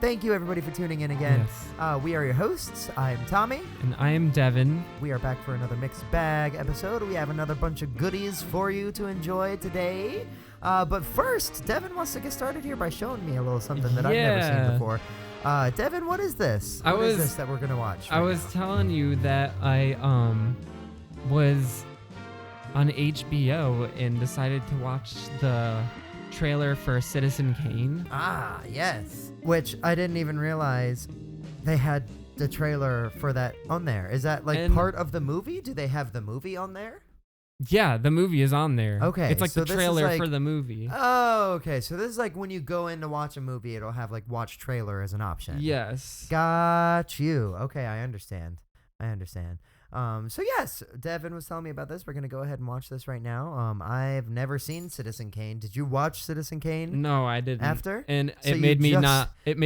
Thank you, everybody, for tuning in again. Yes. We are your hosts. I'm Tommy. And I am Devin. We are back for another Mixed Bag episode. We have another bunch of goodies for you to enjoy today. But first, Devin wants to get started here by showing me a little something that I've never seen before. Devin, what is this? What is this that we're going to watch? I was telling you that I was on HBO and decided to watch the trailer for Citizen Kane. Ah, yes. Which I didn't even realize they had the trailer for that on there. Is that part of the movie? Do they have the movie on there? Yeah, the movie is on there. Okay. It's like the trailer for the movie. Oh, okay. So this is like when you go in to watch a movie, it'll have like watch trailer as an option. Yes. Got you. Okay, I understand. So yes, Devin was telling me about this. We're going to go ahead and watch this right now. I've never seen Citizen Kane. Did you watch Citizen Kane? No, I didn't. After? And it made me not want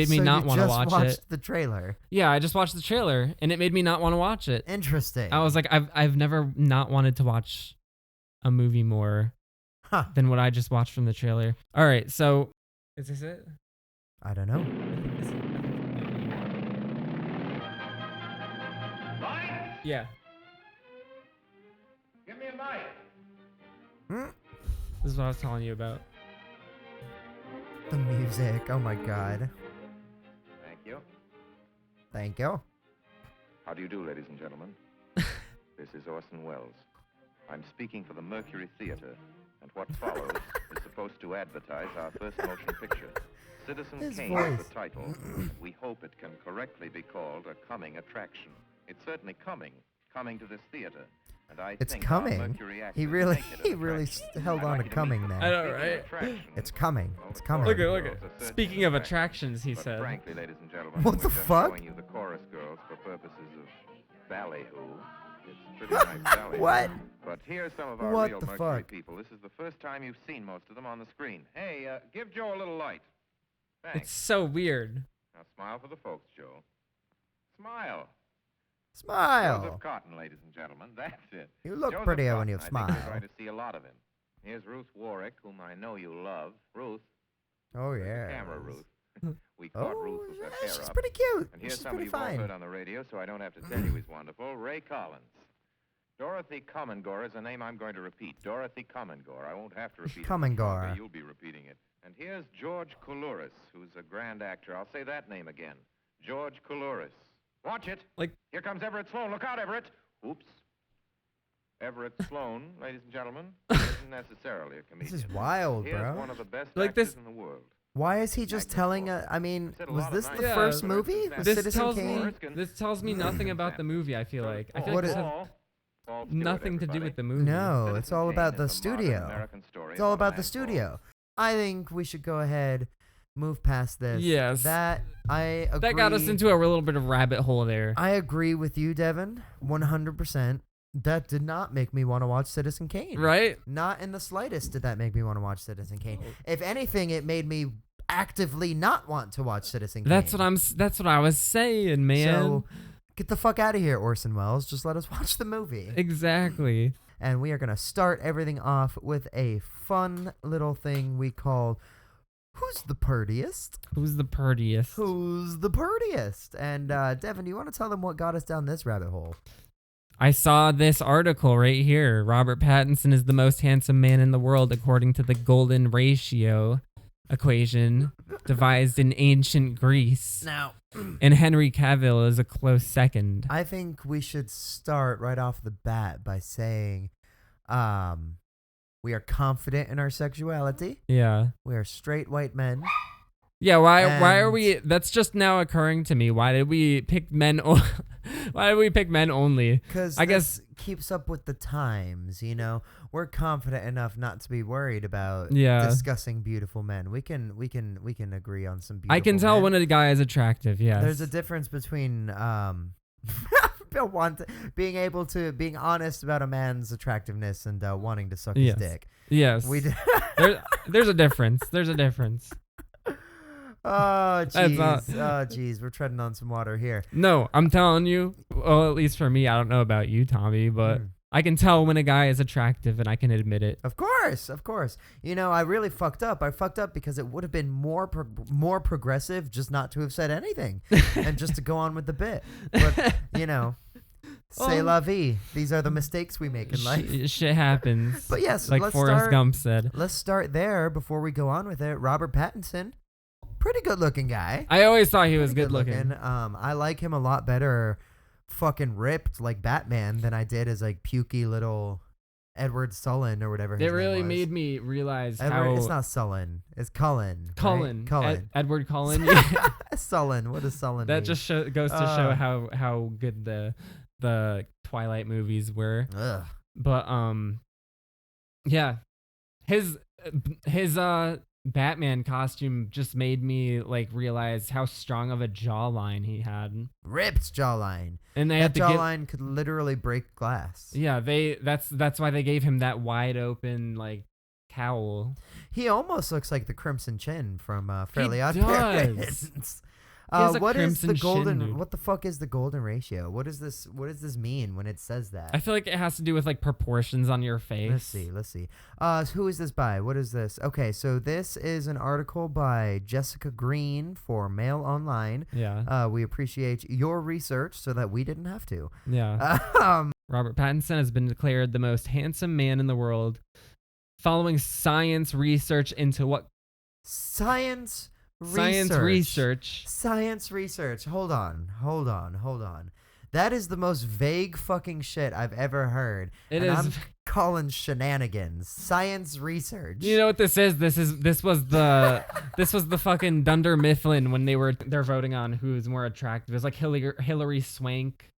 to watch it. You just watched the trailer. Yeah, I just watched the trailer and it made me not want to watch it. Interesting. I was like, I've never not wanted to watch a movie more than what I just watched from the trailer. All right, so is this it? I don't know. Yeah. Give me a mic. This is what I was telling you about. The music. Oh my God. Thank you. Thank you. How do you do, ladies and gentlemen? This is Orson Welles. I'm speaking for the Mercury Theater, and what follows is supposed to advertise our first motion picture. Citizen Kane is the title, and we hope it can correctly be called a coming attraction. It's certainly coming to this theater. And I it's think coming. He really held on to coming there. I know, right? It's coming. It's coming. Look at. Speaking of attractions, he said. Frankly, ladies and gentlemen, what the fuck? Showing you the chorus girls for purposes of ballyhoo. It's pretty nice ballyhoo. What? But here's some of our real Mercury people. This is the first time you've seen most of them on the screen. Hey, give Joe a little light. Thanks. It's so weird. Now smile for the folks, Joe. Smile. Smile. Joseph Cotton, ladies and gentlemen. That's it. You look Joseph prettier Cotton. when you I think smile. you're going to see a lot of him. Here's Ruth Warwick, whom I know you love. Ruth. Oh yeah. Camera Ruth. We caught Ruth with her hair she's up. pretty cute. And here's She's somebody pretty you've all fine. heard on the radio, so I don't have to tell you he's wonderful. Ray Collins. Dorothy Commengore is a name I'm going to repeat. Dorothy Commengore. I won't have to repeat it. Commengore. You'll be repeating it. And here's George Coulouris, who's a grand actor. I'll say that name again. George Coulouris. Watch it. Here comes Everett Sloan. Look out, Everett. Oops. Everett Sloan, ladies and gentlemen, isn't necessarily a comedian. This is wild, Here's bro. one of the best actors in the world. Why is he just telling I mean, was this the first movie? Citizen Kane? This tells me nothing about the movie, I feel like. I feel like this has nothing to do with the movie. No, it's all about the studio. It's all about the studio. I think we should go ahead, move past this. Yes. I agree. That got us into a little bit of rabbit hole there. I agree with you, Devin, 100%. That did not make me want to watch Citizen Kane. Right? Not in the slightest did that make me want to watch Citizen Kane. If anything, it made me actively not want to watch Citizen Kane. That's what I was saying, man. So get the fuck out of here, Orson Welles. Just let us watch the movie. Exactly. And we are going to start everything off with a fun little thing we call Who's the Purtiest? Who's the Purtiest? Who's the Purtiest? And Devin, do you want to tell them what got us down this rabbit hole? I saw this article right here. Robert Pattinson is the most handsome man in the world according to the golden ratio equation devised in ancient Greece. Now, and Henry Cavill is a close second. I think we should start right off the bat by saying we are confident in our sexuality. Yeah. We are straight white men. Yeah, why are we? That's just now occurring to me. Why did we pick men? Why did we pick men only? Because I guess keeps up with the times. You know, we're confident enough not to be worried about discussing beautiful men. We can agree on some beautiful. I can tell men. when a guy is attractive. Yes. There's a difference between being honest about a man's attractiveness and wanting to suck his dick. Yes. There's a difference. There's a difference. Oh, jeez. We're treading on some water here. No, I'm telling you, well, at least for me, I don't know about you, Tommy, but I can tell when a guy is attractive, and I can admit it. Of course. You know, I really fucked up. I fucked up because it would have been more progressive just not to have said anything and just to go on with the bit. But, you know, c'est la vie. These are the mistakes we make in life. Shit happens. But yes, like Forrest Gump said. Let's start there before we go on with it. Robert Pattinson, pretty good looking guy. I always thought he was good looking. I like him a lot better fucking ripped like Batman than I did as like pukey little Edward Cullen or whatever his It name really was. made me realize Edward, it's not Sullen. It's Cullen. Cullen. Right? Cullen. Edward Cullen. Yeah. Sullen. What does Sullen That mean? just goes to show how good the Twilight movies were. Ugh. But yeah, his Batman costume just made me like realize how strong of a jawline he had. Ripped jawline. And they that had to jawline could literally break glass. Yeah, that's why they gave him that wide open like cowl. He almost looks like the Crimson Chin from Fairly Odd does. Parents. What is the crimson golden? chin, dude. What the fuck is the golden ratio? What does this mean when it says that? I feel like it has to do with like proportions on your face. Let's see. Who is this by? What is this? Okay, so this is an article by Jessica Green for Mail Online. Yeah. We appreciate your research so that we didn't have to. Yeah. Robert Pattinson has been declared the most handsome man in the world following science research into what? Science research. Hold on. That is the most vague fucking shit I've ever heard. I'm calling shenanigans. Science research. You know what this is? This was the fucking Dunder Mifflin when they're voting on who's more attractive. It's like Hillary Swank.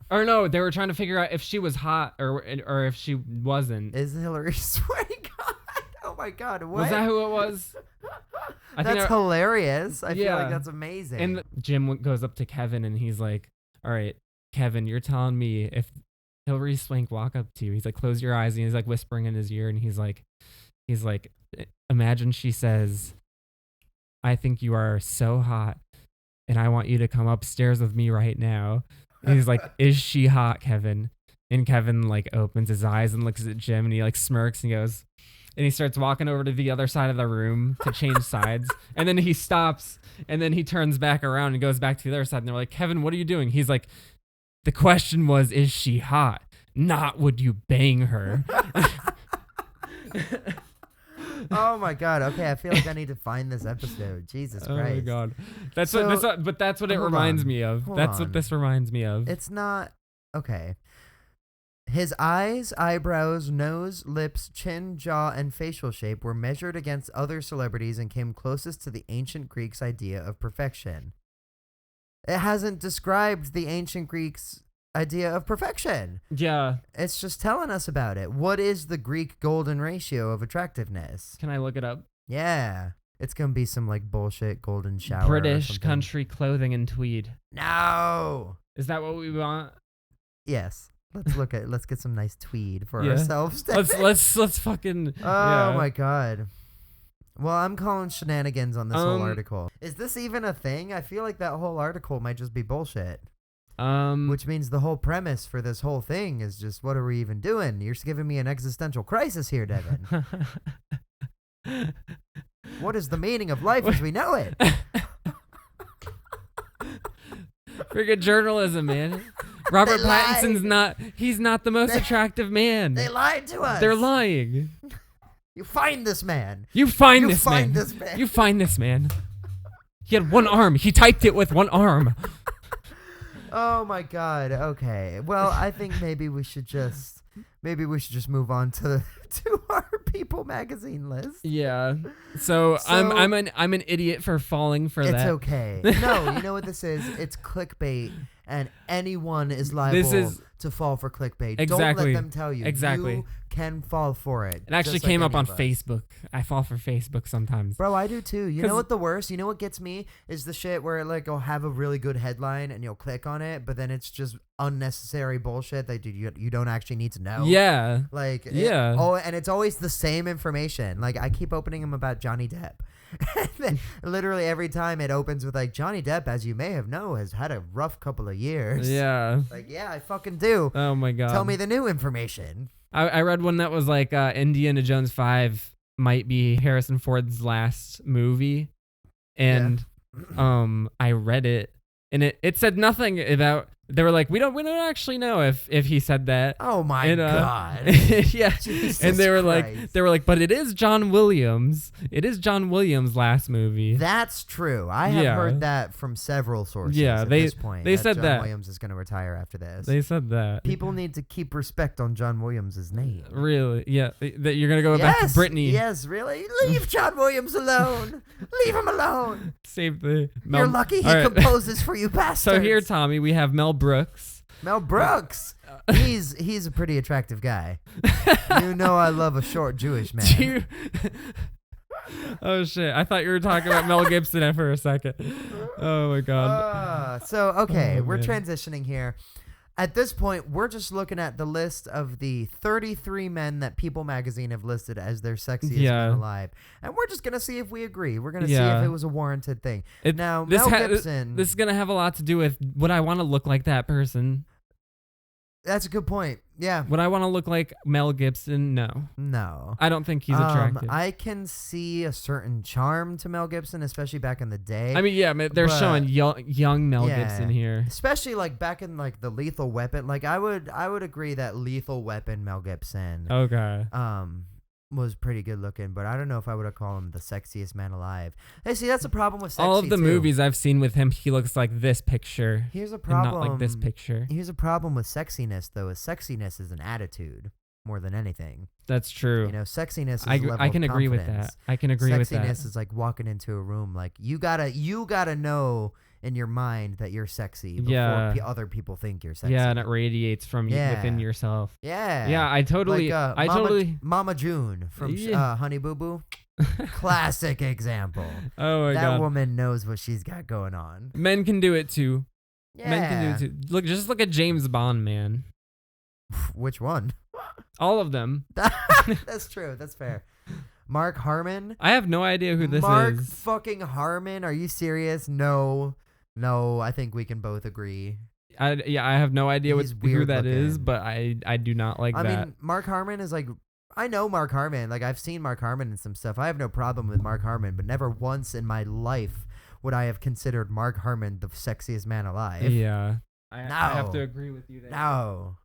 Or no, they were trying to figure out if she was hot or if she wasn't. Is Hillary Swank hot? Oh my god, what? Was that who it was? That's hilarious. I feel like that's amazing. And Jim goes up to Kevin and he's like, all right, Kevin, you're telling me if Hillary Swank walk up to you, he's like, close your eyes, and he's like whispering in his ear, and he's like, imagine she says, I think you are so hot and I want you to come upstairs with me right now. And he's like, is she hot, Kevin? And Kevin like opens his eyes and looks at Jim and he like smirks and goes, and he starts walking over to the other side of the room to change sides. And then he stops and then he turns back around and goes back to the other side. And they're like, Kevin, what are you doing? He's like, the question was, is she hot? Not would you bang her? Oh my god. Okay, I feel like I need to find this episode. Jesus Christ. Oh my god. That's what it reminds me of. That's what this reminds me of. It's not okay. His eyes, eyebrows, nose, lips, chin, jaw, and facial shape were measured against other celebrities and came closest to the ancient Greeks' idea of perfection. It hasn't described the ancient Greeks' idea of perfection. Yeah. It's just telling us about it. What is the Greek golden ratio of attractiveness? Can I look it up? Yeah. It's going to be some like bullshit golden shower. British country clothing and tweed. No. Is that what we want? Yes. Let's get some nice tweed for ourselves. Let's fucking. Oh my god. Well, I'm calling shenanigans on this whole article. Is this even a thing? I feel like that whole article might just be bullshit. Which means the whole premise for this whole thing is just, what are we even doing? You're giving me an existential crisis here, Devin. What is the meaning of life as we know it? Freaking journalism, man. Robert Pattinson's not the most attractive man. They lied to us. They're lying. You find this man. You find this man. He had one arm. He typed it with one arm. Oh my god. Okay. Well, I think maybe we should just move on to our People magazine list. Yeah. So I'm an idiot for falling for that. It's okay. No, you know what this is? It's clickbait, and anyone is liable to fall for clickbait. Exactly. Don't let them tell you. Exactly. You can fall for it. It actually came up on Facebook. I fall for Facebook sometimes. Bro, I do too. You know what the worst? You know what gets me is the shit where like I'll have a really good headline and you'll click on it, but then it's just unnecessary bullshit that you don't actually need to know. Yeah. Like and it's always the same information. Like I keep opening them about Johnny Depp. And then literally every time it opens with like Johnny Depp, as you may have known, has had a rough couple of years. Yeah. Like, yeah, I fucking do. Oh my God. Tell me the new information. I read one that was like Indiana Jones 5 might be Harrison Ford's last movie. And I read it and it said nothing about. They were like, we don't actually know if he said that. Oh my God. Yeah. Jesus and they were Christ. like, but it is John Williams. It is John Williams' last movie. That's true. I have heard that from several sources. Yeah, at this point. they said John that Williams is going to retire after this. They said that. People need to keep respect on John Williams' name. Really? Yeah. That you're gonna go back to Britney. Yes, really. Leave John Williams alone. Leave him alone. Save the. You're lucky he composes for you bastards. So here, Tommy, we have Mel Brooks. Mel Brooks. He's a pretty attractive guy. You know I love a short Jewish man. Oh shit! I thought you were talking about Mel Gibson there for a second. Oh my God. We're transitioning here. At this point, we're just looking at the list of the 33 men that People magazine have listed as their sexiest men alive. And we're just going to see if we agree. We're going to see if it was a warranted thing. Now, Mel Gibson... This is going to have a lot to do with would I want to look like that person? That's a good point. Yeah. Would I want to look like Mel Gibson? No. No. I don't think he's attractive. I can see a certain charm to Mel Gibson, especially back in the day. I mean, yeah, they're showing young Mel Gibson here. Especially like back in like the Lethal Weapon. Like I would agree that Lethal Weapon Mel Gibson was pretty good looking, but I don't know if I would have called him the sexiest man alive. Hey, see, that's a problem with sexy all of the too. movies I've seen with him, he looks like this picture. Here's a problem. And not like this picture. Here's a problem with sexiness, though. Is sexiness is an attitude more than anything. That's true. You know, sexiness is I can agree with that. I can agree with that. Sexiness is like walking into a room. Like you gotta know in your mind that you're sexy before other people think you're sexy. Yeah, and it radiates from within yourself. Yeah. Yeah, I totally. Mama June from Honey Boo Boo. Classic example. Oh my God. That woman knows what she's got going on. Men can do it too. Yeah. Men can do it too. Look at James Bond, man. Which one? All of them. That's true. That's fair. Mark Harmon. I have no idea who this is. Mark fucking Harmon. Are you serious? No, I think we can both agree. I have no idea who that is, but I do not like that. I mean, Mark Harmon is like, I know Mark Harmon. Like, I've seen Mark Harmon and some stuff. I have no problem with Mark Harmon, but never once in my life would I have considered Mark Harmon the sexiest man alive. Yeah. I have to agree with you there. No.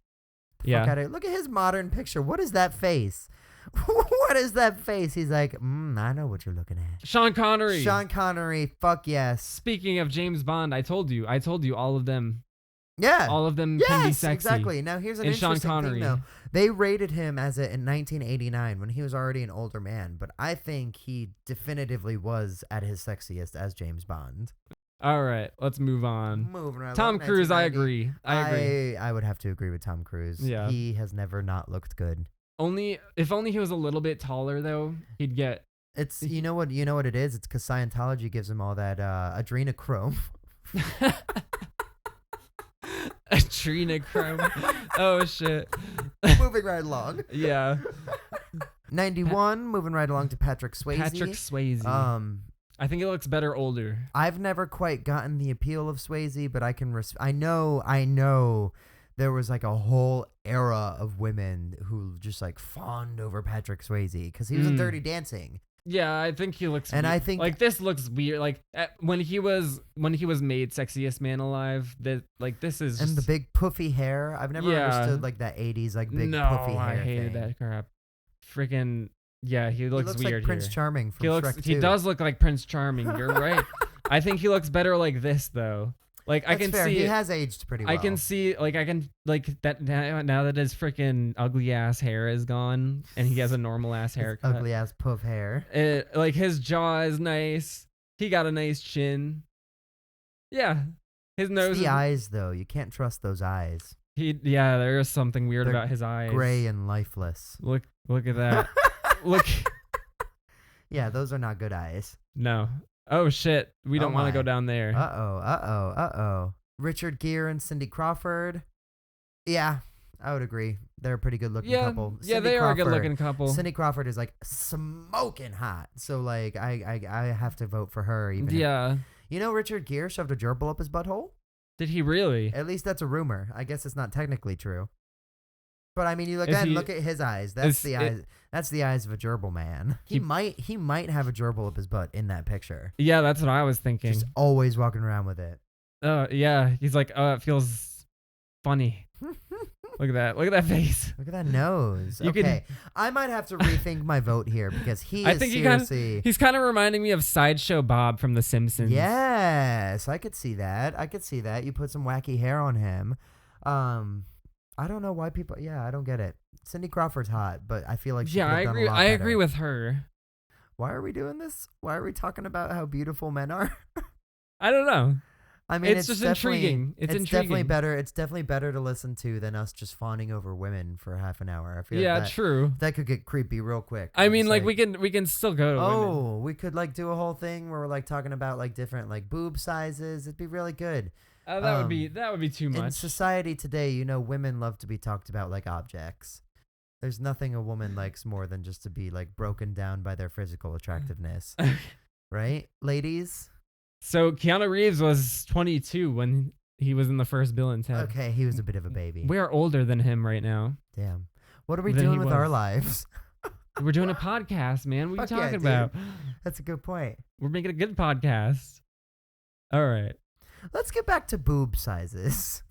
Yeah. Look at his modern picture. What is that face? What is that face? He's like, I know what you're looking at. Sean Connery. Fuck yes. Speaking of James Bond, I told you all of them. Yeah. All of them can be sexy. Exactly. Now here's an interesting thing though. They rated him in 1989 when he was already an older man, but I think he definitively was at his sexiest as James Bond. All right, let's move on. Moving right Tom along, Cruise, I 1990. agree. I would have to agree with Tom Cruise. Yeah. He has never not looked good. If only he was a little bit taller though, he'd get. It's you know what it is. It's because Scientology gives him all that adrenochrome. Adrenochrome. Oh shit. Moving right along. Yeah. 91. Moving right along to Patrick Swayze. I think it looks better older. I've never quite gotten the appeal of Swayze, but I can. I know. There was like a whole era of women who just like fawned over Patrick Swayze because he was in Dirty Dancing. Yeah, I think he looks. And weird. I think like this looks weird. Like when he was made Sexiest Man Alive. This is. And the big puffy hair. I've never understood like that 80s like big puffy hair. I hated that crap. Freaking. Yeah, he looks weird like Prince here. Charming from Shrek 2. He does look like Prince Charming. You're right. I think he looks better like this though. Like That's I can fair. see he has aged pretty well. I can see that now that his freaking ugly ass hair is gone and he has a normal ass haircut. Ugly ass puff hair. Like his jaw is nice. He got a nice chin. Yeah. His nose. It's the eyes though. You can't trust those eyes. There is something weird They're about his eyes. Gray and lifeless. Look at that. Look. Yeah, those are not good eyes. No. Oh shit. We don't want to go down there. Uh-oh. Richard Gere and Cindy Crawford. Yeah, I would agree. They're a pretty good looking couple. Yeah, they are a good looking couple. Cindy Crawford is like smoking hot. So like I have to vote for her even. Yeah. You know Richard Gere shoved a gerbil up his butthole? Did he really? At least that's a rumor. I guess it's not technically true. But I mean, you look look at his eyes. That's the eyes. That's the eyes of a gerbil man. He might have a gerbil up his butt in that picture. Yeah, that's what I was thinking. Just always walking around with it. Oh yeah, he's like, oh, it feels funny. Look at that. Look at that face. Look at that nose. Okay, I might have to rethink my vote here because he's kind of reminding me of Sideshow Bob from The Simpsons. Yes, I could see that. You put some wacky hair on him. I don't know why people. Yeah, I don't get it. Cindy Crawford's hot, but I feel like she I agree. I agree with her. Why are we doing this? Why are we talking about how beautiful men are? I don't know. I mean, it's just intriguing. It's definitely better. It's definitely better to listen to than us just fawning over women for half an hour. I feel like true. That could get creepy real quick. I mean, like we can still go to women. We could like do a whole thing where we're like talking about like different like boob sizes. It'd be really good. That would be too much. In society today, women love to be talked about like objects. There's nothing a woman likes more than just to be like broken down by their physical attractiveness. Right, ladies? So Keanu Reeves was 22 when he was in the first Bill and Ted. Okay, he was a bit of a baby. We're older than him right now. Damn. What are we doing with our lives? We're doing a podcast, man. What are you talking about? That's a good point. We're making a good podcast. All right. Let's get back to boob sizes.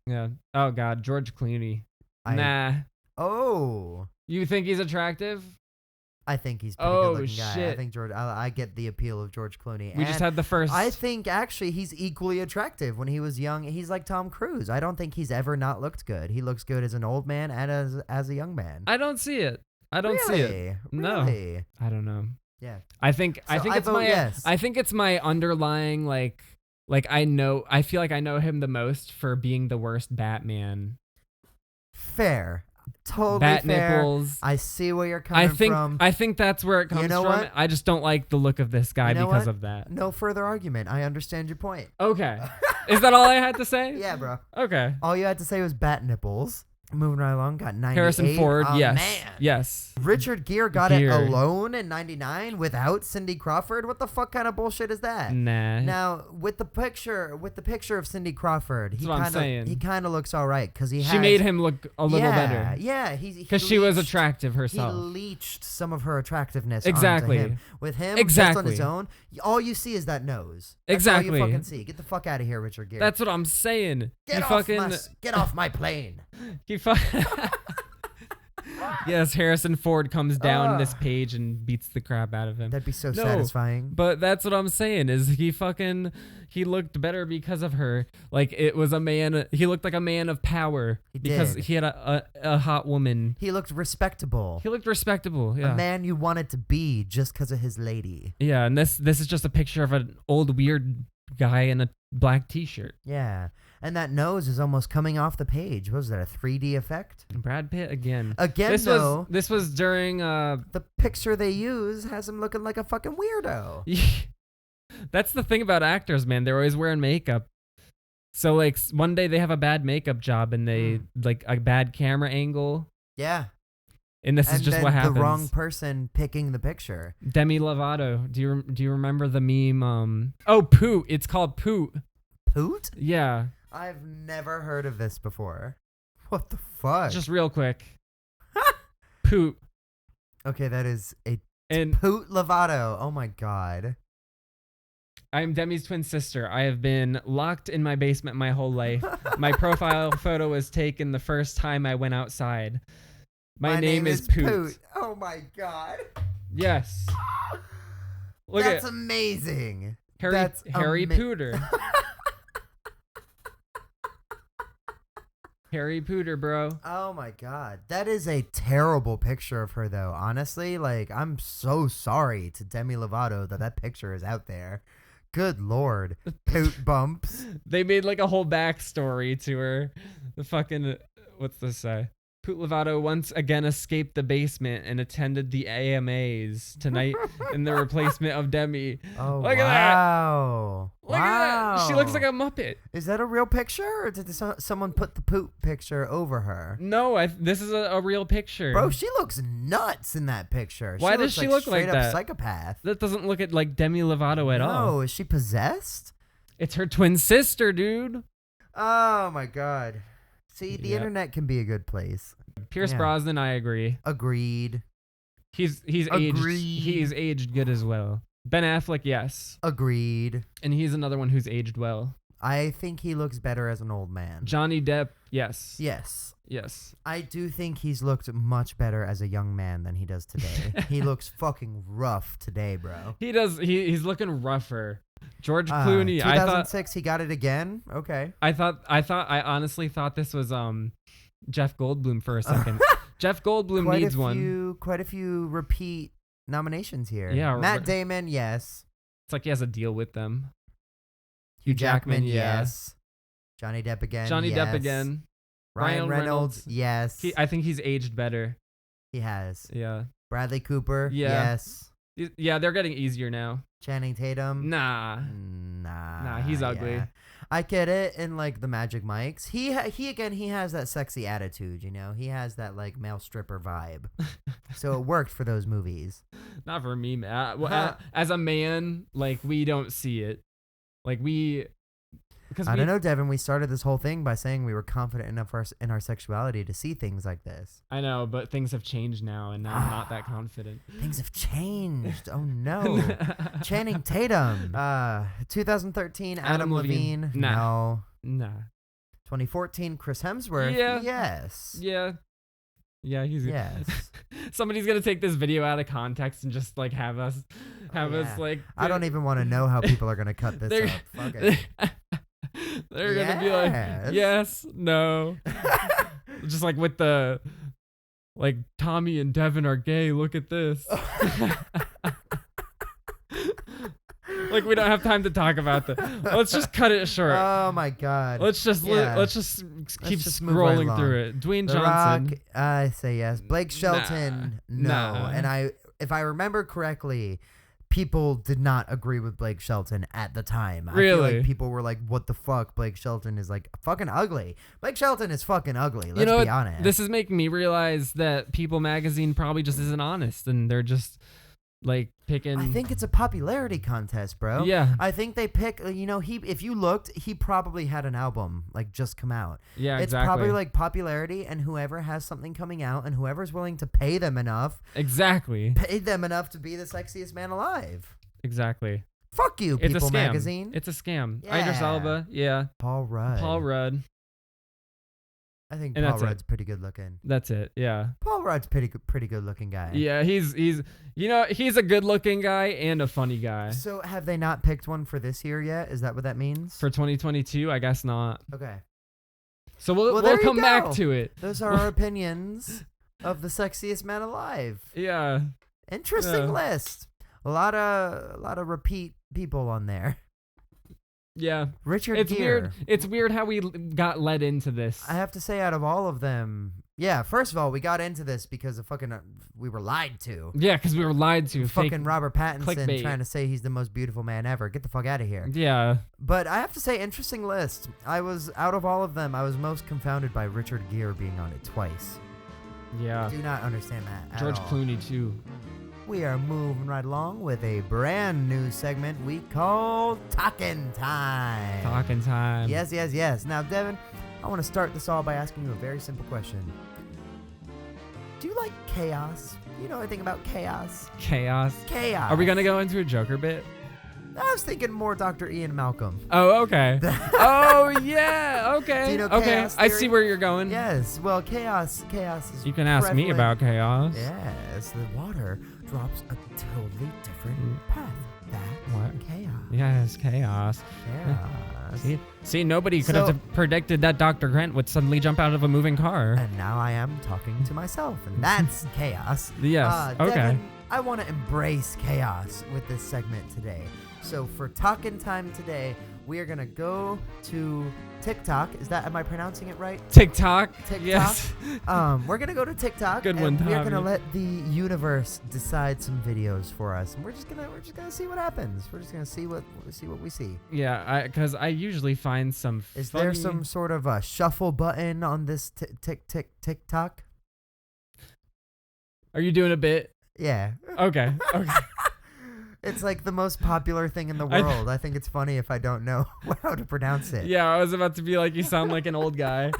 Yeah. Oh, God. George Clooney. Nah. Oh. You think he's attractive? I think he's a pretty good-looking guy. Shit. I think I get the appeal of George Clooney. We just had the first. I think actually he's equally attractive. When he was young, he's like Tom Cruise. I don't think he's ever not looked good. He looks good as an old man and as a young man. I don't see it. I don't see it. No. Really? I don't know. Yeah. I think it's my underlying like I feel like I know him the most for being the worst Batman. Fair. Totally Bat fair. Nipples. I see where you're coming from. I think that's where it comes from. What? I just don't like the look of this guy because of that. No further argument. I understand your point. Okay. Is that all I had to say? Yeah, bro. Okay. All you had to say was bat nipples. Moving right along, got 98. Harrison Ford, yes. Man. Yes. Richard Gere got it alone in 99 without Cindy Crawford. What the fuck kind of bullshit is that? Nah. Now, with the picture of Cindy Crawford, he kind of looks all right because she made him look a little better. Yeah, because she was attractive herself. He leached some of her attractiveness exactly onto him. With him, just on his own, all you see is that nose. That's all you fucking see. Get the fuck out of here, Richard Gere. That's what I'm saying. Get off my plane. Yes, Harrison Ford comes down this page and beats the crap out of him. That'd be so satisfying. But that's what I'm saying is he looked better because of her. Like it was a man. He looked like a man of power because he had a hot woman. He looked respectable. Yeah. A man you wanted to be just because of his lady. Yeah, and this is just a picture of an old weird guy in a black t-shirt. Yeah. And that nose is almost coming off the page. What was that, a 3D effect? Brad Pitt again. This was during the picture they use has him looking like a fucking weirdo. That's the thing about actors, man. They're always wearing makeup. So like one day they have a bad makeup job and they like a bad camera angle. Yeah. And this is just what happens. The wrong person picking the picture. Demi Lovato. Do you remember the meme? Poot. It's called Poot. Poot? Yeah. I've never heard of this before. What the fuck? Just real quick. Poot. Okay, that is Poot Lovato. Oh my god. I'm Demi's twin sister. I have been locked in my basement my whole life. My profile photo was taken the first time I went outside. My name is Poot. Oh my god. Yes. That's amazing. Harry Pooter. Harry Pooter, bro. Oh my god. That is a terrible picture of her though. Honestly, like I'm so sorry to Demi Lovato that picture is out there. Good lord. Poot bumps. They made like a whole backstory to her. The fucking what's this say? Poot Lovato once again escaped the basement and attended the AMAs tonight in the replacement of Demi. Oh, Look wow. Look at that. She looks like a Muppet. Is that a real picture or did someone put the Poot picture over her? No, this is a real picture. Bro, she looks nuts in that picture. Why does she look like that? Psychopath. That doesn't look like Demi Lovato at all. No, is she possessed? It's her twin sister, dude. Oh my God. See, the internet can be a good place. Pierce Brosnan, I agree. Agreed. He's aged good as well. Ben Affleck, yes. Agreed. And he's another one who's aged well. I think he looks better as an old man. Johnny Depp, yes. Yes. Yes. I do think he's looked much better as a young man than he does today. He looks fucking rough today, bro. He does. He's looking rougher. George Clooney. 2006, he got it again. Okay. I honestly thought this was Jeff Goldblum for a second. Jeff Goldblum needs one. Quite a few repeat nominations here. Yeah. Matt Damon, yes. It's like he has a deal with them. Hugh Jackman, yes. Johnny Depp again. Depp again. Ryan Reynolds, yes. I think he's aged better. He has. Yeah. Bradley Cooper, yeah. yes. Yeah, they're getting easier now. Channing Tatum, Nah, he's ugly. Yeah. I get it in like the Magic Mikes. He has that sexy attitude, you know. He has that like male stripper vibe. So it worked for those movies. Not for me, man. As a man, like we don't see it. Like I don't know, Devin. We started this whole thing by saying we were confident enough in our sexuality to see things like this. I know, but things have changed now, and now I'm not that confident. Things have changed. Oh no. Channing Tatum. 2013, Adam Levine. Nah. No. 2014, Chris Hemsworth. Yeah. Yes. Yeah. Yeah, he's. Yes. Somebody's gonna take this video out of context and just like have us like. I don't even want to know how people are gonna cut this up. Fuck it. They're gonna be like, yes, no. Just like with the, like, Tommy and Devin are gay. Look at this. Like we don't have time to talk about that. Let's just cut it short. Oh my God. Let's just keep scrolling through it. Dwayne The Johnson. Rock, I say yes. Blake Shelton, no. Nah. And if I remember correctly, people did not agree with Blake Shelton at the time. Really? I feel like people were like, what the fuck? Blake Shelton is like fucking ugly. Blake Shelton is fucking ugly. Let's be honest. This is making me realize that People magazine probably just isn't honest, and they're just like picking. I think it's a popularity contest, bro. Yeah. I think they pick, you know, if you looked, he probably had an album like just come out. Yeah, it's exactly. probably like popularity, and whoever has something coming out and whoever's willing to pay them enough. Exactly. Pay them enough to be the sexiest man alive. Exactly. Fuck you, It's People a scam. Magazine. It's a scam. Yeah. Idris Elba, yeah. Paul Rudd. I think And Paul that's it. Rudd's pretty good looking. That's it. Yeah. Paul Rudd's pretty good looking guy. Yeah, he's he's a good looking guy and a funny guy. So have they not picked one for this year yet? Is that what that means? For 2022, I guess not. Okay. So we'll there you come back go. to it. Those are our opinions of the sexiest man alive. Yeah. Interesting list. A lot of repeat people on there. Yeah. Richard It's Gere. weird. It's weird how we got led into this. I have to say, out of all of them, yeah. First of all, we got into this because of fucking we were lied to. Yeah, because we were lied to. Fucking Robert Pattinson clickbait. trying to say he's the most beautiful man ever. Get the fuck out of here. Yeah. But I have to say, interesting list. I was out of all of them, I was most confounded by Richard Gere being on it twice. Yeah. I do not understand that. At George all. Clooney too. We are moving right along with a brand new segment we call Talking Time. Talking time. Yes. Now, Devin, I want to start this all by asking you a very simple question. Do you like chaos? Do you know anything about chaos? Chaos. Chaos. Are we gonna go into a Joker bit? I was thinking more Dr. Ian Malcolm. Oh, okay. Oh, yeah. Okay. Do you know okay. chaos I theory? see where you're going. Yes. Well, chaos is You can ask me prevalent. about chaos. Yes. The water drops a totally different path. That's What? chaos. Yes, chaos. Chaos. See, nobody could So- have predicted that Dr. Grant would suddenly jump out of a moving car. And now I am talking to myself, and that's chaos. Yes. Okay. Devin, I want to embrace chaos with this segment today. So for Talking Time today, we are going to go to TikTok. Am I pronouncing it right? TikTok. TikTok. Yes. We're going to go to TikTok. Good and one, we're going to Tommy. let the universe decide some videos for us. And we're just going to see what happens. We're just going to see what we see. Yeah, because I usually find some Is funny... there some sort of a shuffle button on this TikTok? Are you doing a bit? Yeah. Okay. Okay. It's like the most popular thing in the world. I think it's funny if I don't know how to pronounce it. Yeah, I was about to be like, you sound like an old guy.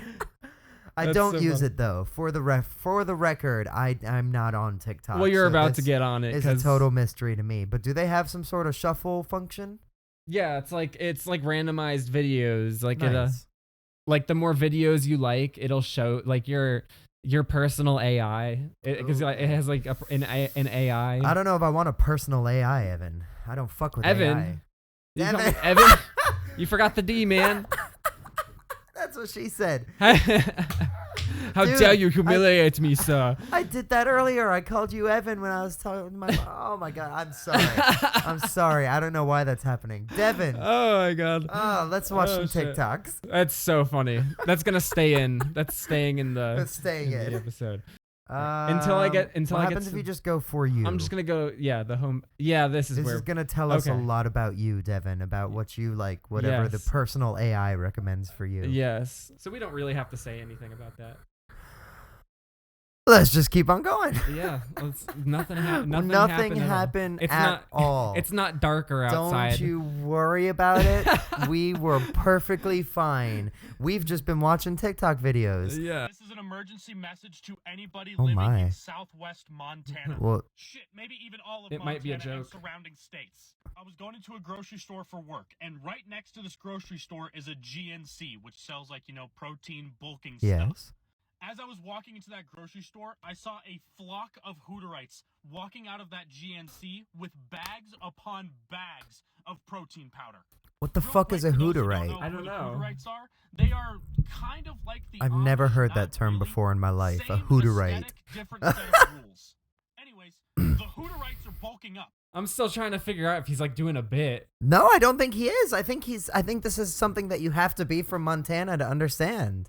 I don't use it though. For the record, I'm not on TikTok. Well, you're about to get on it. It's a total mystery to me. But do they have some sort of shuffle function? Yeah, it's like randomized videos. Like nice. like the more videos you like, it'll show like your personal AI. Because it has like an AI. I don't know if I want a personal AI, Evan. I don't fuck with Evan. AI. Evan. Evan. You forgot the D, man. That's what she said. How dare you humiliate me, sir? I did that earlier. I called you Evan when I was talking to my... Oh, my God. I'm sorry. I'm sorry. I don't know why that's happening. Devin. Oh, my God. Oh, let's watch some TikToks. That's so funny. That's going to stay in. That's staying in the... That's staying in. The episode. What happens if you just go for you? I'm just gonna go. Yeah, the home. Yeah, this is gonna tell us a lot about you, Devin, about what you like, whatever the personal AI recommends for you. Yes. So we don't really have to say anything about that. Let's just keep on going. Yeah. Nothing happened at all. It's not darker outside. Don't you worry about it. We were perfectly fine. We've just been watching TikTok videos. Yeah. This is an emergency message to anybody living in Southwest Montana. Well, shit, maybe even all of it Montana might be a joke. And surrounding states. I was going into a grocery store for work, and right next to this grocery store is a GNC, which sells like, protein bulking stuff. As I was walking into that grocery store, I saw a flock of Hooterites walking out of that GNC with bags upon bags of protein powder. What the fuck is a Hooterite? I don't know. Hooterites are? They are kind of like the I've never heard that term before in my life. A Hooterite. Different set of rules. Anyways, the Hooterites are bulking up. I'm still trying to figure out if he's like doing a bit. No, I don't think he is. I think this is something that you have to be from Montana to understand.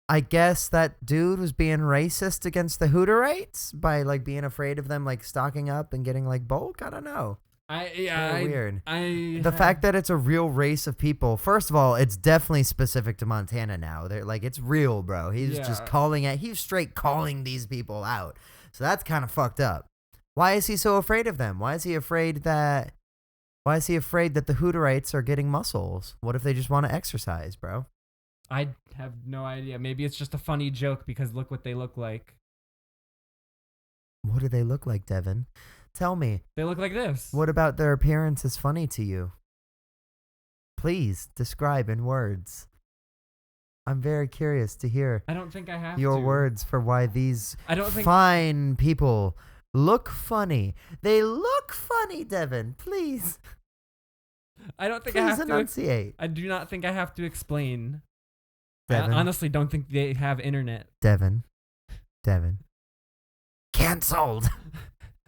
I guess that dude was being racist against the Hooterites by like being afraid of them like stocking up and getting like bulk. I don't know. Weird. The fact that it's a real race of people. First of all, it's definitely specific to Montana now. They're like, it's real, bro. He's just he's straight calling these people out. So that's kind of fucked up. Why is he so afraid of them? Why is he afraid that the Hooterites are getting muscles? What if they just want to exercise, bro? I have no idea. Maybe it's just a funny joke because look what they look like. What do they look like, Devin? Tell me. They look like this. What about their appearance is funny to you? Please describe in words. I'm very curious to hear. I don't think I have your words for why these fine people look funny. They look funny, Devin. Please. I don't think Please I have enunciate. I do not think I have to explain. Devin. I honestly don't think they have internet. Devin. Cancelled.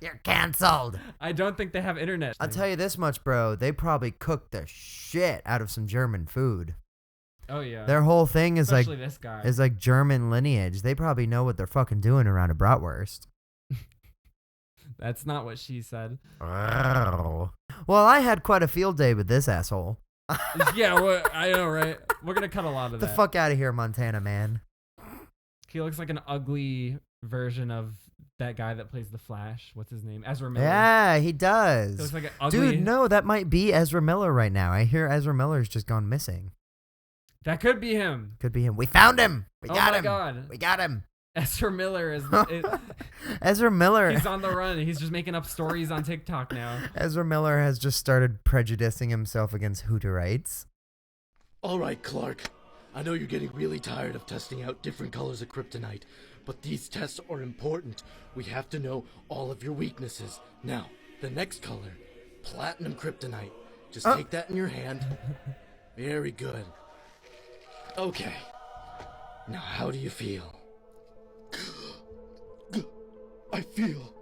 You're canceled. I don't think they have internet. I'll tell you this much, bro. They probably cooked the shit out of some German food. Oh yeah. Their whole thing is especially this guy. is like German lineage. They probably know what they're fucking doing around a bratwurst. That's not what she said. Well, I had quite a field day with this asshole. Yeah, well, I know, right? We're gonna cut a lot of that. The fuck out of here, Montana, man. He looks like an ugly version of that guy that plays the Flash. What's his name? Ezra Miller. Yeah, he does. He looks like an ugly... Dude, no, that might be Ezra Miller right now. I hear Ezra Miller's just gone missing. That could be him. Could be him. We found him. We got him. God. We got him. Ezra Miller is... Ezra Miller. He's on the run. He's just making up stories on TikTok now. Ezra Miller has just started prejudicing himself against Hooterites. All right, Clark. I know you're getting really tired of testing out different colors of kryptonite, but these tests are important. We have to know all of your weaknesses. Now, the next color, platinum kryptonite. Just take that in your hand. Very good. Okay. Now, how do you feel? I feel...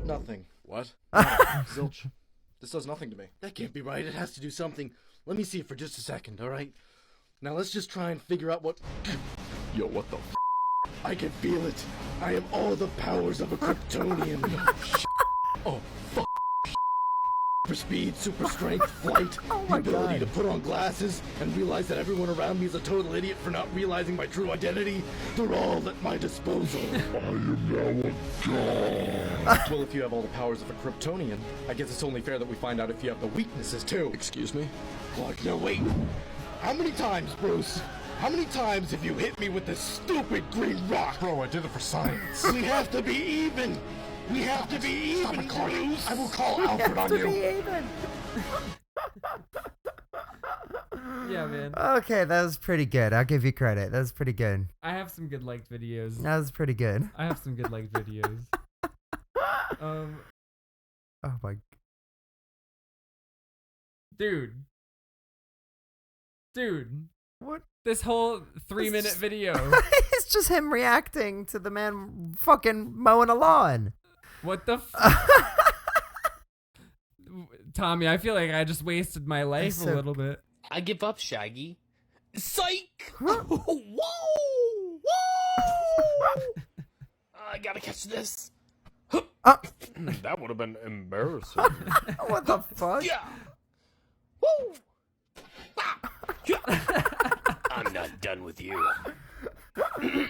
Nothing. What? Zilch. This does nothing to me. That can't be right. It has to do something. Let me see it for just a second, alright? Now let's just try and figure out what... Yo, what the f***? I can feel it. I have all the powers of a Kryptonian. Oh, fuck. super speed, super strength, flight, the ability to put on glasses, and realize that everyone around me is a total idiot for not realizing my true identity. They're all at my disposal. I am now a god. Well, if you have all the powers of a Kryptonian, I guess it's only fair that we find out if you have the weaknesses too. Excuse me? Clark, no, wait. How many times, Bruce? How many times have you hit me with this stupid green rock? Bro, I did it for science. We have to be even. We have to be even, Stop it, Clark. Bruce. I will call Alfred on you. Yeah, man. Okay, that was pretty good. I'll give you credit. That was pretty good. I have some good liked videos. That was pretty good. I have some good liked videos. Oh my. Dude. What? This whole 3-minute just- video. It's just him reacting to the man fucking mowing a lawn. What the Tommy, I feel like I just wasted my life a little bit. I give up, Shaggy. Psych! Huh? Whoa! I gotta catch this. That would have been embarrassing. What the fuck? Yeah! Woo! I'm not done with you.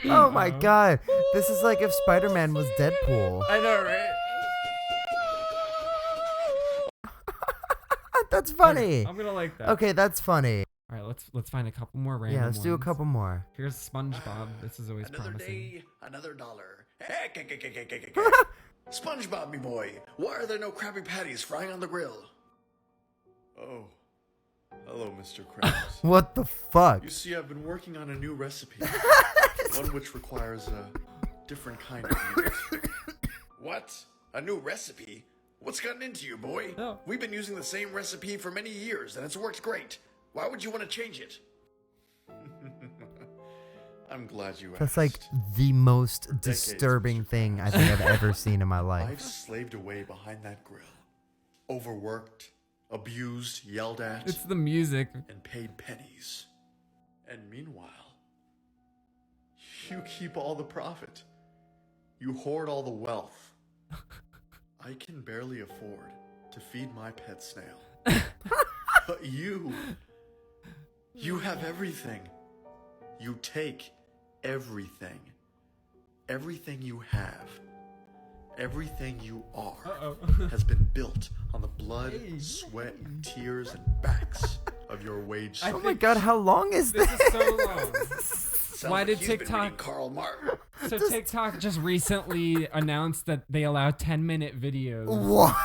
Oh my god. This is like if Spider-Man was Deadpool. I know, right? That's funny. I'm gonna like that. Okay, that's funny. All right, let's find a couple more random Yeah, let's do a ones. couple more. Here's SpongeBob. This is always Another promising. day, another dollar. SpongeBob, me boy, why are there no Krabby Patties frying on the grill? Oh. Hello, Mr. Krabs. What the fuck? You see, I've been working on a new recipe. One which requires a different kind of meat. What? A new recipe? What's gotten into you, boy? Oh. We've been using the same recipe for many years, and it's worked great. Why would you want to change it? I'm glad you asked. That's like the most disturbing thing I think I've ever seen in my I've life. slaved away behind that grill. Overworked, abused, yelled at, It's the music. and paid pennies. And meanwhile, you keep all the profit. You hoard all the wealth. I can barely afford to feed my pet snail. But you have everything. You take everything. Everything you have. Everything you are has been built on the blood, sweat, and tears and backs of your wage. Oh my god, how long is this? This is so long. Sounds Why like did he's been TikTok- reading Karl Marx. So TikTok just recently announced that they allow 10-minute videos. What?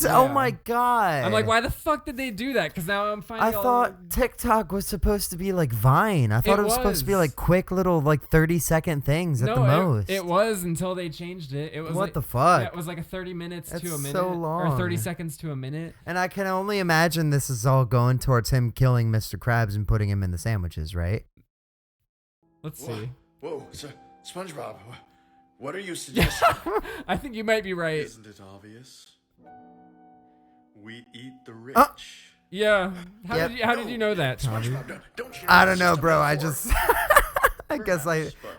Oh Yeah. my god. I'm like, why the fuck did they do that? Because now I'm finding I thought TikTok was supposed to be like Vine. I thought it was supposed to be was. like quick little like 30-second things at the most. It was until they changed it. It was What like, the fuck? Yeah, it was like a 30 minutes That's to a minute. so Or long. 30 seconds to a minute. And I can only imagine this is all going towards him killing Mr. Krabs and putting him in the sandwiches, right? Let's see. Whoa, SpongeBob, what are you suggesting? I think you might be right. Isn't it obvious? We eat the rich. Yeah. How Yep. did you know that, Tommy? SpongeBob, don't you I know don't know, this bro. I before? just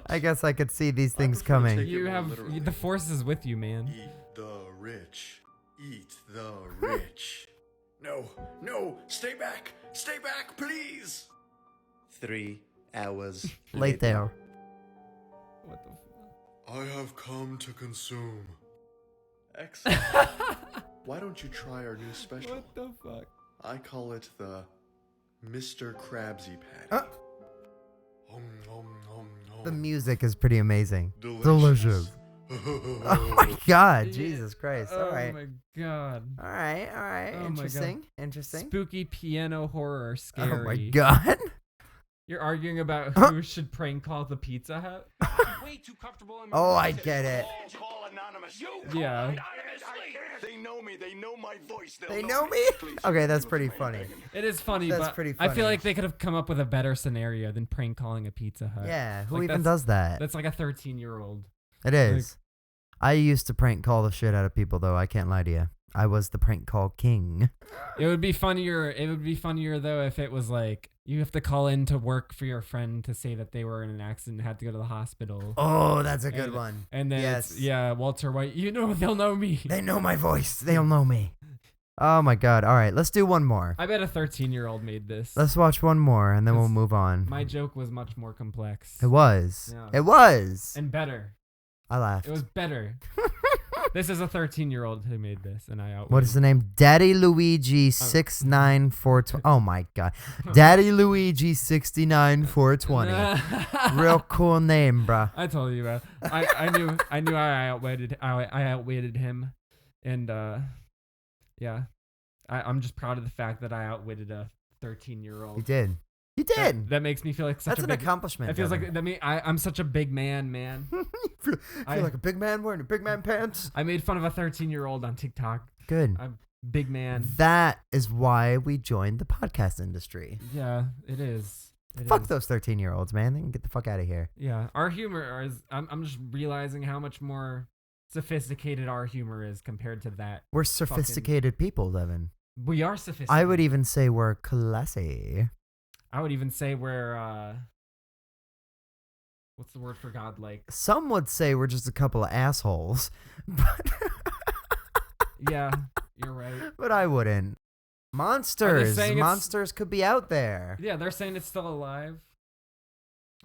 I guess I could see these things prefer to coming. take- You it have literally. the force is with you, man. Eat the rich. Eat the rich. No, stay back, please. 3 hours Late there. What the I have come to consume. Excellent. Why don't you try our new special? What the fuck? I call it the Mr. Krabsy Patty. Om, nom, nom, nom. The music is pretty amazing. Delicious. Oh my god, Jesus Christ. All Oh right. my god. All right. Oh my God. Interesting. Spooky piano horror scary. Oh my god. You're arguing about who should prank call the Pizza Hut? Way too comfortable in Oh, I get it. Call anonymous. Yeah. They know me. They know my voice. They know me? Okay, that's pretty funny. It is funny, That's but pretty I feel funny. like they could have come up with a better scenario than prank calling a Pizza Hut. Yeah, who Like, even that's- does that? That's like a 13-year-old. It is. I used to prank call the shit out of people, though. I can't lie to you. I was the prank call king. It would be funnier. It would be funnier though if it was like you have to call in to work for your friend to say that they were in an accident and had to go to the hospital. Oh, that's a good And- one. And then Yes. it's, yeah, Walter White. You know they'll know me. They know my voice. They'll know me. Oh my god. All right, let's do one more. I bet a 13-year-old made this. Let's watch one more and then we'll move on. My joke was much more complex. It was. Yeah. It was. And better. I laughed. It was better. This is a 13-year-old who made this, and I outwitted. What is the name? Daddy Luigi 69420. Oh my god. Daddy Luigi 69420. Real cool name, bruh. I told you, bro. I knew I outwitted him, and yeah, I'm just proud of the fact that I outwitted a 13-year-old. You did. You did. That makes me feel like such That's a an big accomplishment. It feels like I'm such a big man. feel like a big man wearing a big man pants. I made fun of a 13-year-old on TikTok. Good. I'm big man. That is why we joined the podcast industry. Yeah, it is. Fuck those 13-year-olds, man. They can get the fuck out of here. Yeah, our humor is. I'm just realizing how much more sophisticated our humor is compared to that. We're sophisticated people, Devin. We are sophisticated. I would even say we're classy. I would even say we're what's the word for godlike? Some would say we're just a couple of assholes. But yeah, you're right. But I wouldn't. Monsters could be out there. Yeah, they're saying it's still alive.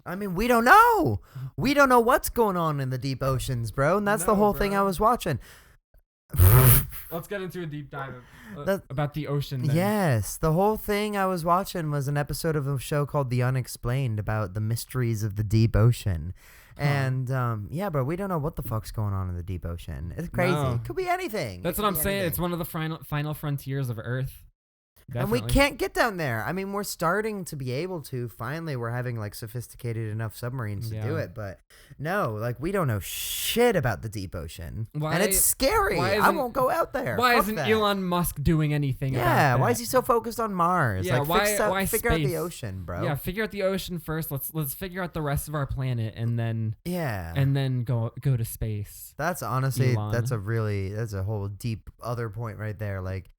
I mean, we don't know. We don't know what's going on in the deep oceans, bro. And that's the whole thing I was watching. Let's get into a deep dive about the ocean then. Yes, the whole thing I was watching was an episode of a show called The Unexplained about the mysteries of the deep ocean. And yeah, but we don't know what the fuck's going on in the deep ocean. It's crazy. No. It could be anything. That's what I'm saying. It's one of the final frontiers of Earth. Definitely. And we can't get down there. I mean, we're starting to be able to. Finally, we're having like sophisticated enough submarines to do it. But no, like we don't know shit about the deep ocean. And it's scary. I won't go out there. Why Fuck isn't that. Elon Musk doing anything about that? Why is he so focused on Mars? Yeah, like, why figure out space? the ocean, bro. Yeah, figure out the ocean first. Let's figure out the rest of our planet and then go to space. That's honestly Elon. that's a whole deep other point right there. Like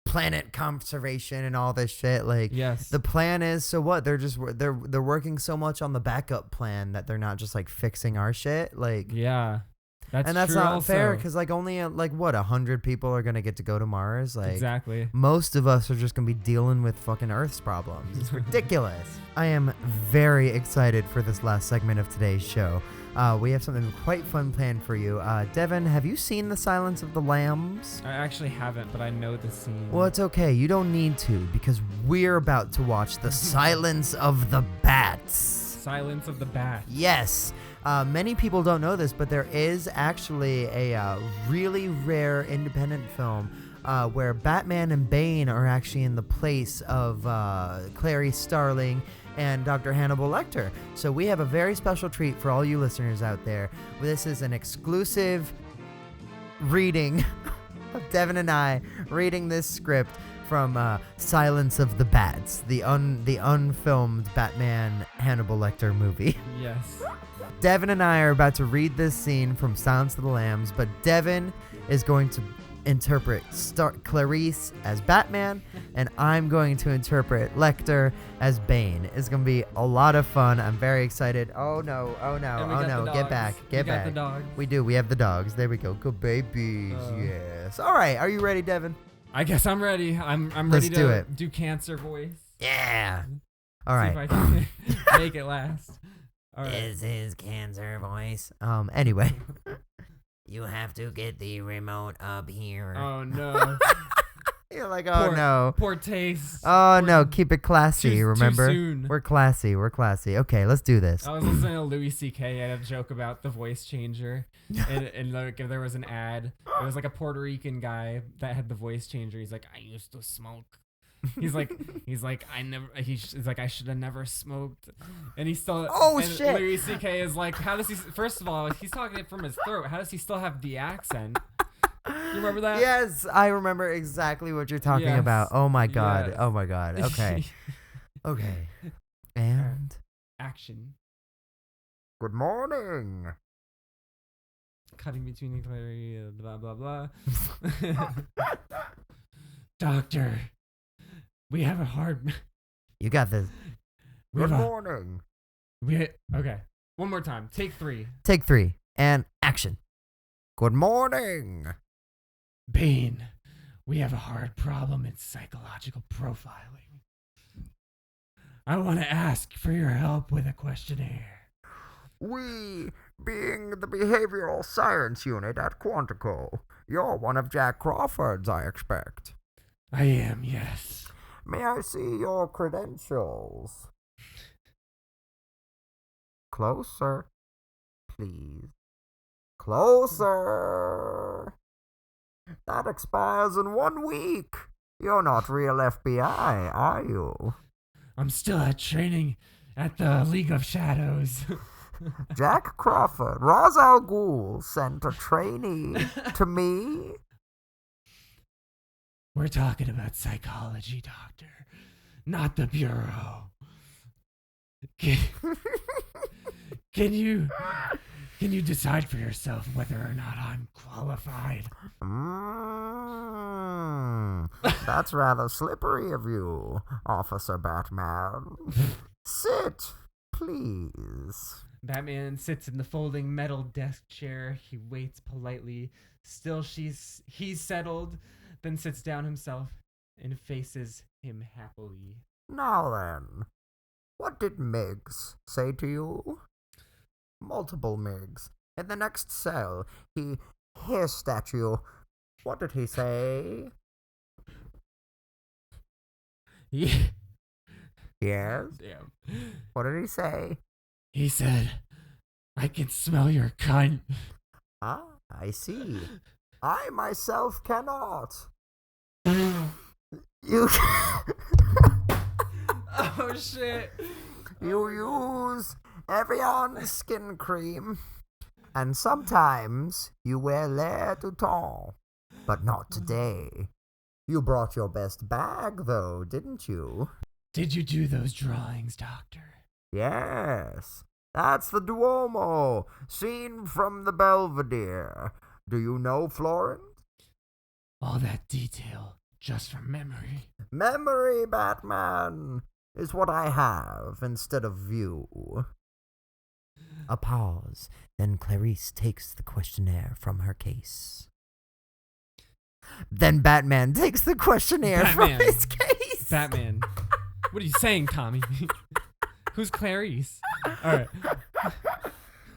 planet conservation and all this shit. Like, yes, the plan is, so what? They're working so much on the backup plan that they're not just like fixing our shit. Like, yeah, that's not fair because like only 100 people are gonna get to go to Mars. Like, exactly. Most of us are just gonna be dealing with fucking Earth's problems. It's ridiculous. I am very excited for this last segment of today's show. We have something quite fun planned for you. Devin, have you seen The Silence of the Lambs? I actually haven't, but I know the scene. Well, it's okay. You don't need to because we're about to watch The Silence of the Bats. Silence of the Bats. Yes. Many people don't know this, but there is actually a really rare independent film where Batman and Bane are actually in the place of Clarice Starling and Dr. Hannibal Lecter. So we have a very special treat for all you listeners out there. This is an exclusive reading of Devin and I reading this script from Silence of the Bats, the unfilmed Batman Hannibal Lecter movie. Yes. Devin and I are about to read this scene from Silence of the Lambs, but Devin is going to interpret Clarice as Batman, and I'm going to interpret Lecter as Bane. It's going to be a lot of fun. I'm very excited. Oh no. Get back. Got the dogs. We do. We have the dogs. There we go. Good babies. Yes. All right. Are you ready, Devin? I guess I'm ready. I'm Let's ready do to it. do cancer voice. Yeah. All See right. if I can make it last. All right. This is cancer voice. Anyway. You have to get the remote up here. Oh no. You're like, oh no. Poor taste. Oh no, keep it classy, remember? Too soon. We're classy. Okay, let's do this. I was listening to Louis C.K. had a joke about the voice changer. and like if there was an ad, it was like a Puerto Rican guy that had the voice changer. He's like, I used to smoke. He's like, I should have never smoked, and he still. Oh and shit! Louis C.K. is like, how does he? First of all, he's talking it from his throat. How does he still have the accent? You remember that? Yes, I remember exactly what you're talking about. Oh my god! Yes. Oh my god! Okay, okay, and action. Good morning. Cutting between the clarity, blah blah blah. Doctor. We have a hard. You got this. Good morning. Okay. One more time. Take 3. Take 3 and action. Good morning. Bane, we have a hard problem in psychological profiling. I want to ask for your help with a questionnaire. We, being the behavioral science unit at Quantico, you're one of Jack Crawford's, I expect. I am, yes. May I see your credentials? Closer, please. Closer. That expires in 1 week. You're not real FBI, are you? I'm still at training at the League of Shadows. Jack Crawford, Ra's al Ghul sent a trainee to me. We're talking about psychology, Doctor, not the Bureau. Can you decide for yourself whether or not I'm qualified? That's rather slippery of you, Officer Batman. Sit, please. Batman sits in the folding metal desk chair. He waits politely. Still he's settled, then sits down himself and faces him happily. Now then, what did Miggs say to you? Multiple Miggs. In the next cell, he hissed at you. What did he say? Yeah. Yes? Damn. What did he say? He said, I can smell your cunt. Ah, I see. I myself cannot. You... Oh, shit. You use Evian skin cream, and sometimes you wear L'air du Temps, but not today. You brought your best bag, though, didn't you? Did you do those drawings, Doctor? Yes, that's the Duomo, seen from the Belvedere. Do you know Florence? All that detail, just from memory. Memory, Batman, is what I have instead of you. A pause, then Clarice takes the questionnaire from her case. Then Batman takes the questionnaire from his case. Batman. What are you saying, Tommy? Who's Clarice? All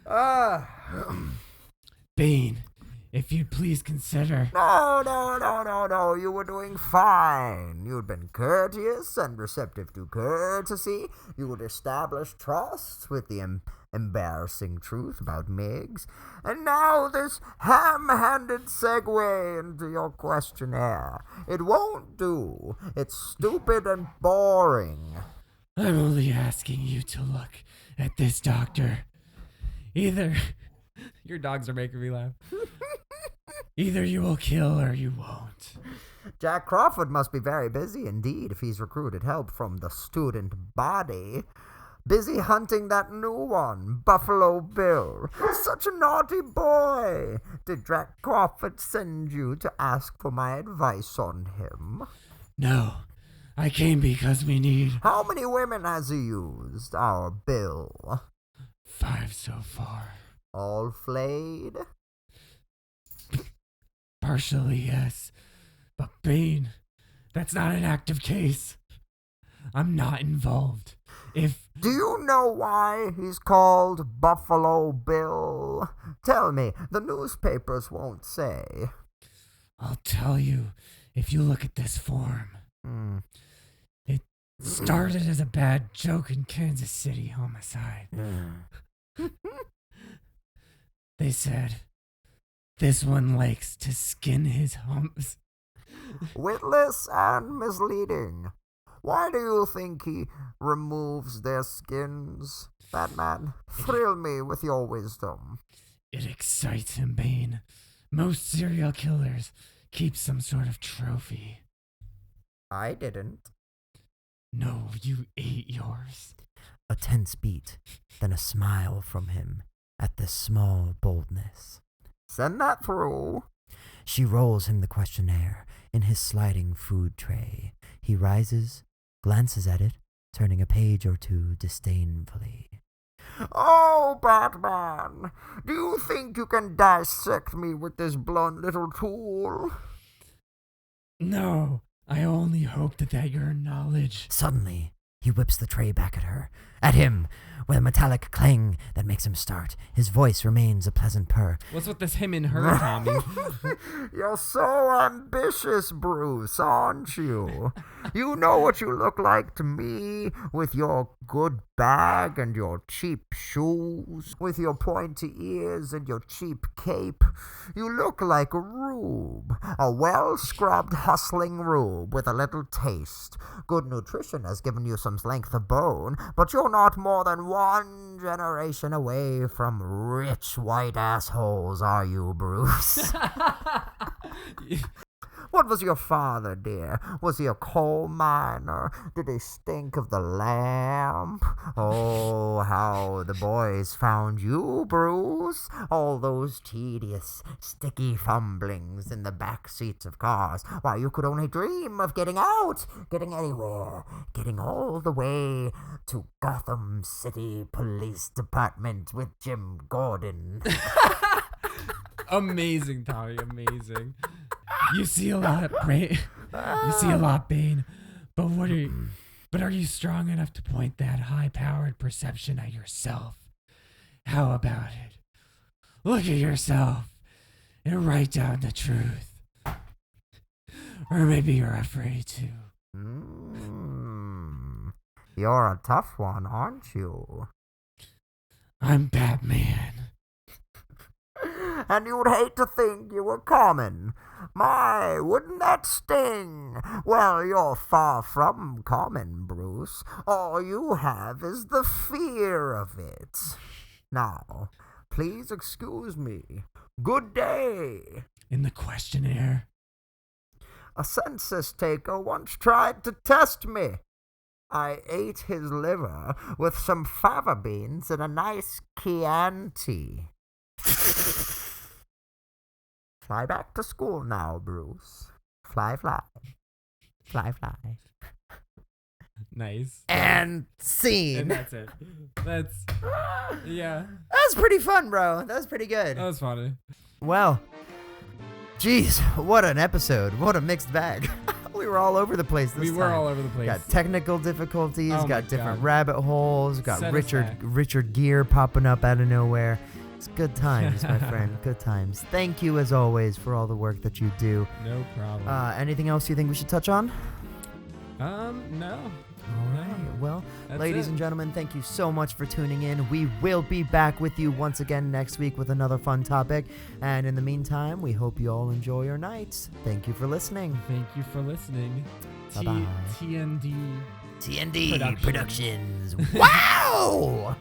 right. Bane, if you'd please consider... No. You were doing fine. You'd been courteous and receptive to courtesy. You would establish trust with the embarrassing truth about Miggs. And now this ham-handed segue into your questionnaire. It won't do. It's stupid and boring. I'm only asking you to look at this, Doctor. Either... Your dogs are making me laugh. Either you will kill or you won't. Jack Crawford must be very busy indeed if he's recruited help from the student body. Busy hunting that new one, Buffalo Bill. Such a naughty boy. Did Jack Crawford send you to ask for my advice on him? No. I came because we need... How many women has he used, our Bill? 5 so far. All flayed? Partially, yes. But Bane, that's not an active case. I'm not involved. Do you know why he's called Buffalo Bill? Tell me, the newspapers won't say. I'll tell you if you look at this form. It started as a bad joke in Kansas City homicide. They said, this one likes to skin his humps. Witless and misleading. Why do you think he removes their skins? Batman, thrill me with your wisdom. It excites him, Bane. Most serial killers keep some sort of trophy. I didn't. No, you ate yours. A tense beat, then a smile from him at this small boldness. Send that through. She rolls him the questionnaire in his sliding food tray. He rises, glances at it, turning a page or two disdainfully. Oh, Batman! Do you think you can dissect me with this blunt little tool? No, I only hoped that your knowledge. Suddenly, he whips the tray back at him, with a metallic clang that makes him start. His voice remains a pleasant purr. What's with this him and her, Tommy? You're so ambitious, Bruce, aren't you? You know what you look like to me, with your good bag and your cheap shoes, with your pointy ears and your cheap cape. You look like a rube, a well-scrubbed, hustling rube with a little taste. Good nutrition has given you some length of bone, but you're not more than one generation away from rich white assholes, are you, Bruce? What was your father, dear? Was he a coal miner? Did he stink of the lamp? Oh, how the boys found you, Bruce. All those tedious, sticky fumblings in the back seats of cars. Why, you could only dream of getting out, getting anywhere, getting all the way to Gotham City Police Department with Jim Gordon. Amazing, Tommy, amazing. You see a lot, Bane. You see a lot, Bane. But are you strong enough to point that high-powered perception at yourself? How about it? Look at yourself and write down the truth. Or maybe you're afraid to. You're a tough one, aren't you? I'm Batman. And you'd hate to think you were common. My, wouldn't that sting? Well, you're far from common, Bruce. All you have is the fear of it. Now, please excuse me. Good day. In the questionnaire. A census taker once tried to test me. I ate his liver with some fava beans and a nice Chianti. Fly back to school now, Bruce. Fly, fly. Fly, fly. Nice. And scene. And that's it. Yeah. That was pretty fun, bro. That was pretty good. That was funny. Well, geez, what an episode. What a mixed bag. We were all over the place this time. We were all over the place. Got technical difficulties, Oh got my different God. rabbit holes, got Set us back. Richard Gere popping up out of nowhere. It's good times, my friend. Good times. Thank you, as always, for all the work that you do. No problem. Anything else you think we should touch on? No. All right. Well, That's ladies it. and gentlemen, thank you so much for tuning in. We will be back with you once again next week with another fun topic. And in the meantime, we hope you all enjoy your nights. Thank you for listening. Thank you for listening. Bye-bye. TND TND Productions. Productions. Wow!